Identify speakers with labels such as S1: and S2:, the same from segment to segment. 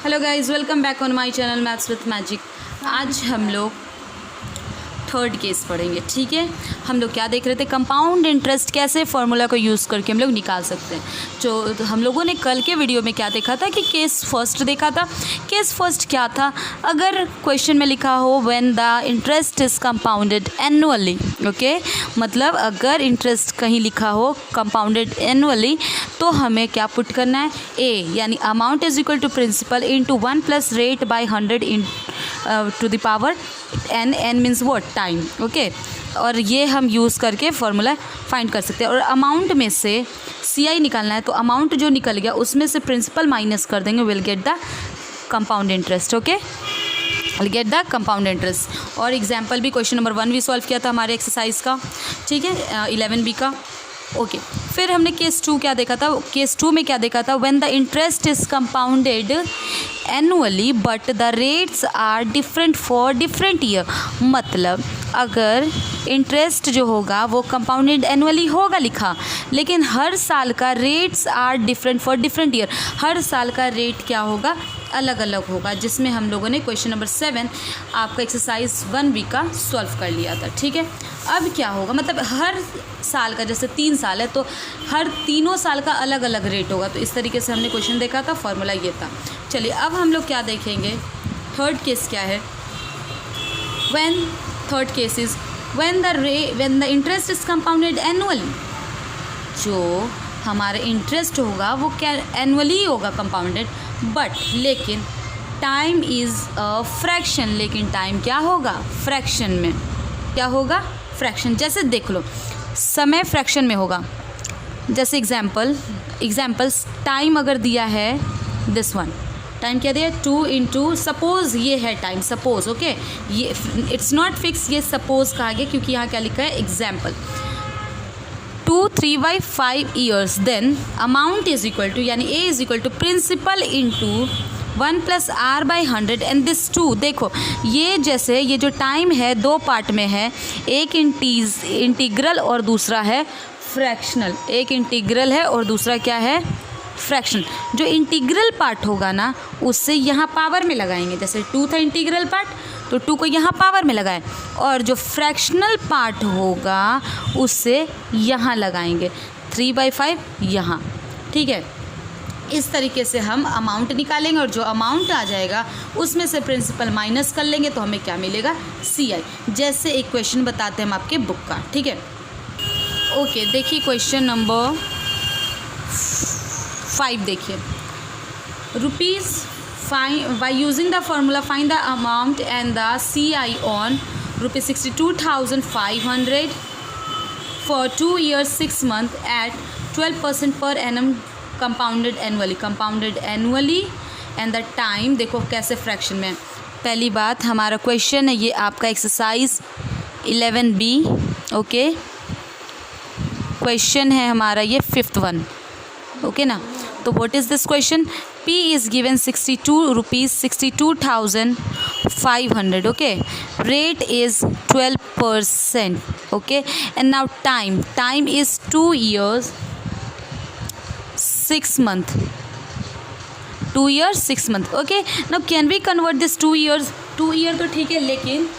S1: Hello guys, welcome back on my channel maths with magic. आज हम लोग third case पढ़ेंगे। ठीक है, हम लोग क्या देख रहे थे, कंपाउंड इंटरेस्ट कैसे फार्मूला को यूज़ करके हम लोग निकाल सकते हैं। जो हम लोगों ने कल के वीडियो में क्या देखा था कि केस फर्स्ट देखा था। केस फर्स्ट क्या था, अगर क्वेश्चन में लिखा हो when the interest is compounded annually, okay, मतलब अगर इंटरेस्ट कहीं लिखा हो कंपाउंडेड एनुअली तो हमें क्या पुट करना है, ए यानी amount is equal to principal into 1 plus rate by 100 into the power n means what, time, okay. और ये हम यूज़ करके फार्मूला फाइंड कर सकते हैं। और अमाउंट में से सी आई निकालना है, तो अमाउंट जो निकल गया उसमें से प्रिंसिपल माइनस कर देंगे, will get the compound interest, okay, will get the compound interest. और एग्जाम्पल भी क्वेश्चन नंबर 1 भी सॉल्व किया था हमारे एक्सरसाइज का, ठीक है, 11B का, ओके। फिर हमने केस 2 क्या देखा था, केस 2 में क्या देखा था, when the interest is compounded annually but the rates are different for different year. मतलब अगर इंटरेस्ट जो होगा वो कंपाउंडेड एनुअली होगा लिखा, लेकिन हर साल का rates are different for different year, हर साल का रेट क्या होगा, अलग अलग होगा, जिसमें हम लोगों ने क्वेश्चन नंबर 7 आपका एक्सरसाइज 1B का सॉल्व कर लिया था। ठीक है, अब क्या होगा, मतलब हर साल का, जैसे 3 साल है तो हर तीनों साल का अलग अलग रेट होगा। तो इस तरीके से हमने क्वेश्चन देखा था, फार्मूला ये था। चलिए अब हम लोग क्या देखेंगे, थर्ड केस क्या है, when third case is when the interest is compounded annually. जो हमारा इंटरेस्ट होगा वो क्या एनुअली होगा कंपाउंडेड, बट लेकिन टाइम इज़ अ फ्रैक्शन, लेकिन टाइम क्या होगा, फ्रैक्शन में, क्या होगा, फ्रैक्शन। जैसे देख लो, समय फ्रैक्शन में होगा। जैसे एग्जाम्पल्स टाइम अगर दिया है, दिस वन टाइम क्या दिया, 2 इंटू, सपोज ये है टाइम, सपोज, ओके, ये इट्स नॉट फिक्स, ये सपोज कहा गया क्योंकि यहाँ क्या लिखा है, example 2 3 by 5 years, then amount is equal to, यानी A is equal to principal into 1 plus R by 100 and this 2। देखो ये जैसे ये जो टाइम है 2 पार्ट में है, एक इंटीग्रल और दूसरा है फ्रैक्शनल, एक इंटीग्रल है और दूसरा क्या है, फ्रैक्शन। जो इंटीग्रल पार्ट होगा ना उससे यहाँ पावर में लगाएंगे, जैसे 2 था इंटीग्रल पार्ट तो 2 को यहाँ पावर में लगाएं, और जो फ्रैक्शनल पार्ट होगा उससे यहाँ लगाएंगे 3/5 यहाँ। ठीक है, इस तरीके से हम अमाउंट निकालेंगे और जो अमाउंट आ जाएगा उसमें से प्रिंसिपल माइनस कर लेंगे तो हमें क्या मिलेगा, CI। जैसे एक क्वेश्चन बताते हैं हम आपके बुक का, ठीक है, ओके। देखिए क्वेश्चन नंबर 5 देखिए, rupees by using the formula find the amount and the CI on rupees 62,500 for 2 years 6 months at 12% per annum compounded annually and the time, देखो कैसे फ्रैक्शन में। पहली बात हमारा क्वेश्चन है ये आपका एक्सरसाइज 11B, ओके, क्वेश्चन है हमारा ये 5th वन, ओके ना। तो what is this question, P is given 62,500, okay, rate is 12%, okay, and now time is 2 years 6 months, 2 years 6 months, okay। now can we convert this 2 years, 2 year तो ठीक है, लेकिन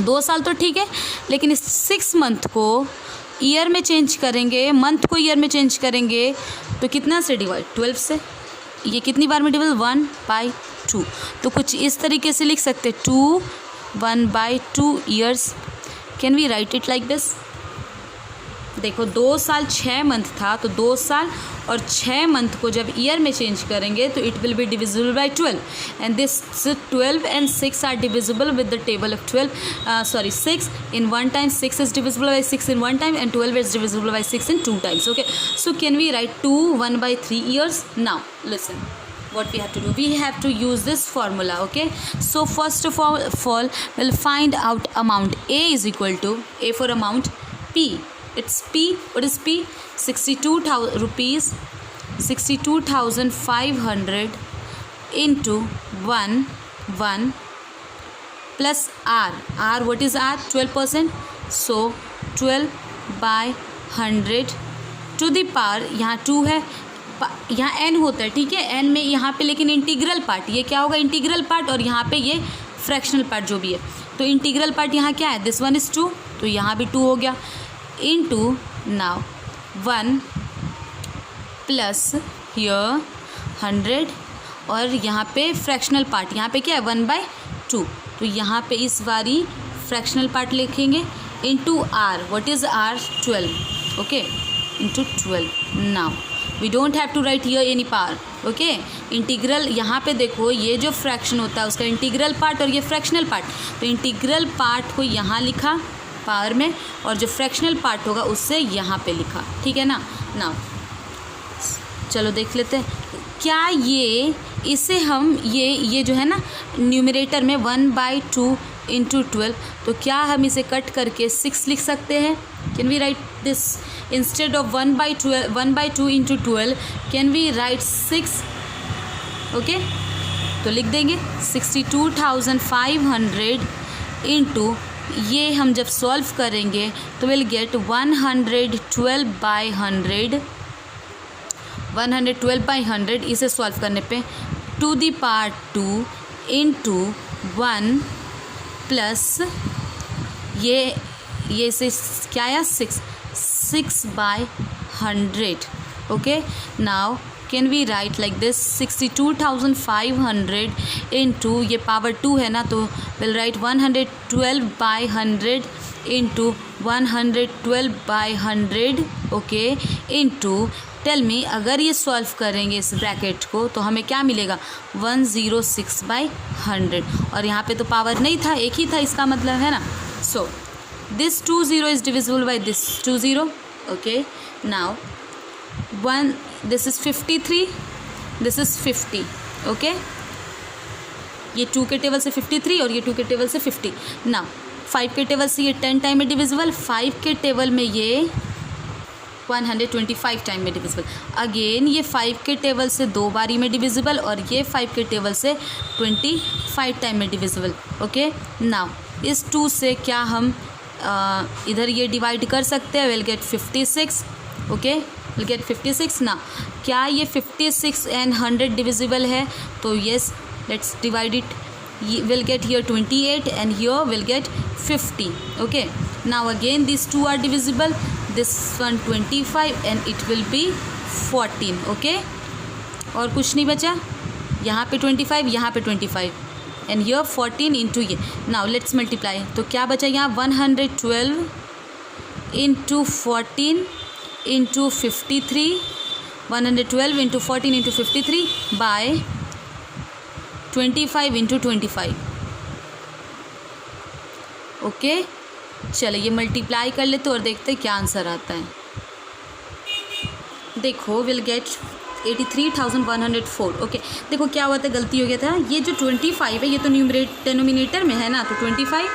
S1: 2 साल तो ठीक है, लेकिन इस 6 मंथ को ईयर में चेंज करेंगे, मंथ को ईयर में चेंज करेंगे तो कितना से डिवाइड, 12 से, ये कितनी बार में डिवाइड, 1/2। तो कुछ इस तरीके से लिख सकते, 2 1/2 years. Can we write it like this. देखो 2 साल 6 मंथ था, तो 2 साल और 6 मंथ को जब ईयर में चेंज करेंगे तो it will be divisible by 12 and this 12 and 6 are divisible with the table of 12, 6 in 1 time, 6 is divisible by 6 in 1 time and 12 is divisible by 6 in 2 times, okay। so can we write 2 1/3 years। now listen what we have to do, we have to use this formula, okay। so first of all we'll find out amount, A is equal to, A for amount, P, it's P, what is P, 62,000 rupees, 62,500 into 1 plus R, what is R, 12%, so 12/100 to the power, यहाँ 2 है, यहाँ n होता है, ठीक है, n में यहाँ पे लेकिन इंटीग्रल पार्ट, ये क्या होगा इंटीग्रल पार्ट, और यहाँ पे ये फ्रैक्शनल पार्ट जो भी है। तो इंटीग्रल पार्ट यहाँ क्या है, दिस वन इज़ 2, तो यहाँ भी 2 हो गया, इनटू नाउ 1 प्लस हियर 100, और यहाँ पे फ्रैक्शनल पार्ट यहाँ पे क्या है 1/2, तो यहाँ पे इस बारी फ्रैक्शनल पार्ट लिखेंगे into r, what is r 12, okay, into 12। Now we don't have to write here any power, okay. Integral यहाँ पे देखो, ये जो फ्रैक्शन होता है उसका इंटीग्रल पार्ट और ये फ्रैक्शनल पार्ट, तो इंटीग्रल पार्ट को यहाँ लिखा पावर में, और जो फ्रैक्शनल पार्ट होगा उससे यहाँ पे लिखा, ठीक है ना। नाउ चलो देख लेते हैं, क्या ये इसे हम ये जो है ना न्यूमरेटर में 1/2 इंटू 12, तो क्या हम इसे कट करके 6 लिख सकते हैं। Can we write this instead of 1/2 into 12, can we write 6, okay. तो लिख देंगे 62,500 इंटू, ये हम जब सॉल्व करेंगे तो विल गेट 112/100 इसे सॉल्व करने पे to the power 2 into 1 plus ये से क्या आया 6/100, okay. Now can we write like this 62,500 into, ये पावर 2 है ना, तो will write 112/100 into 112/100, okay, into tell me, अगर ये सॉल्व करेंगे इस ब्रैकेट को तो हमें क्या मिलेगा 106/100, और यहाँ पे तो पावर नहीं था, एक ही था, इसका मतलब है ना। So this 20 is divisible by this 20, okay. Now this is 53, this is 50, okay. ये 2 के टेबल से 53 और ये 2 के टेबल से 50। नाउ 5 के टेबल से ये 10 टाइम में डिविजिबल, 5 के टेबल में ये 125 टाइम में डिविजिबल, अगेन ये 5 के टेबल से 2 बारी में डिविजिबल, और ये 5 के टेबल से 25 टाइम में डिविजिबल, ओके। नाउ इस 2 से क्या हम इधर ये डिवाइड कर सकते हैं, will get 56, okay, will get 56। ना क्या ये 56 एंड 100 डिविजिबल है, तो yes, let's divide it, will get here 28 and here will get 50, okay. Now again this 2 are divisible, this one 25 and it will be 14, okay। और कुछ नहीं बचा, यहाँ पे 25, यहाँ पे 25 and here 14 into ये। now let's multiply, तो क्या बचा यहाँ 112 into 14 into 53, 112 into 14 into 53 by 25 into 25, okay. चलो ये मल्टीप्लाई कर लेते और देखते हैं क्या आंसर आता है। देखो विल गेट 83,104, ओके। देखो क्या हुआ था, गलती हो गया था, ये जो 25 है ये तो डिनोमिनेटर में है ना, तो 25,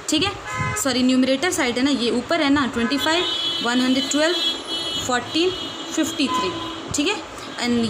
S1: ठीक है, सॉरी न्यूमरेटर साइड है ना, ये ऊपर है ना 25, 112, 14, 53, ठीक है, एंड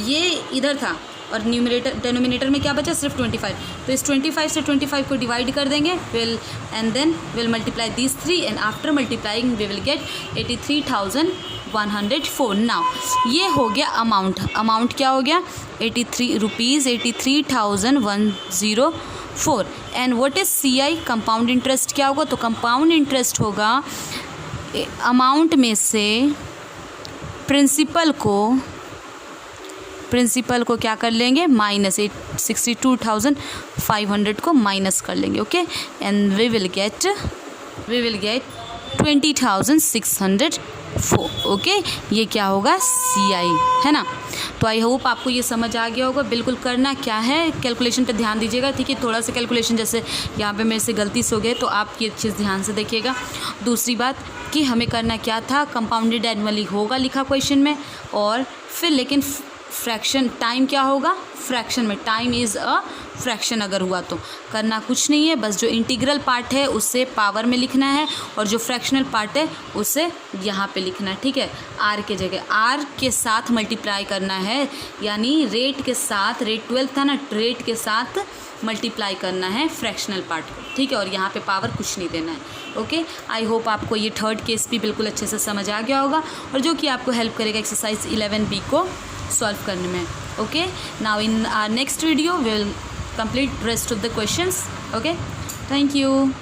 S1: ये इधर था, और न्यूमरेटर डिनोमिनेटर में क्या बचा सिर्फ 25, तो इस 25 से 25 को डिवाइड कर देंगे, will and then will multiply these 3 and after multiplying we will get 83,104। नाउ ये हो गया अमाउंट क्या हो गया 83,104। And what is CI, compound interest क्या होगा, तो कंपाउंड इंटरेस्ट होगा अमाउंट में से प्रिंसिपल को क्या कर लेंगे माइनस 62,500 को माइनस कर लेंगे, okay, and we will get 20,604, okay. ये क्या होगा CI, है ना। तो आई होप आपको ये समझ आ गया होगा। बिल्कुल करना क्या है, कैलकुलेशन पे ध्यान दीजिएगा, ठीक है। थोड़ा सा कैलकुलेशन जैसे यहाँ पे मेरे से गलती से हो गए तो आप ये चीज़ ध्यान से देखिएगा। दूसरी बात कि हमें करना क्या था, कंपाउंडेड एनुअली होगा लिखा क्वेश्चन में, और फिर लेकिन फ्रैक्शन टाइम क्या होगा, फ्रैक्शन में टाइम इज़ अ फ्रैक्शन अगर हुआ तो करना कुछ नहीं है, बस जो इंटीग्रल पार्ट है उसे पावर में लिखना है और जो फ्रैक्शनल पार्ट है उसे यहाँ पे लिखना है, ठीक है। आर के जगह आर के साथ मल्टीप्लाई करना है, यानी रेट के साथ, रेट 12 था ना, रेट के साथ मल्टीप्लाई करना है फ्रैक्शनल पार्ट को, ठीक है, और यहाँ पे पावर कुछ नहीं देना है, ओके। आई होप आपको ये थर्ड केस भी बिल्कुल अच्छे से समझ आ गया होगा, और जो कि आपको हेल्प करेगा एक्सरसाइज 11B को सॉल्व करने में. Okay, now in our next video will complete rest of the questions. Okay, thank you.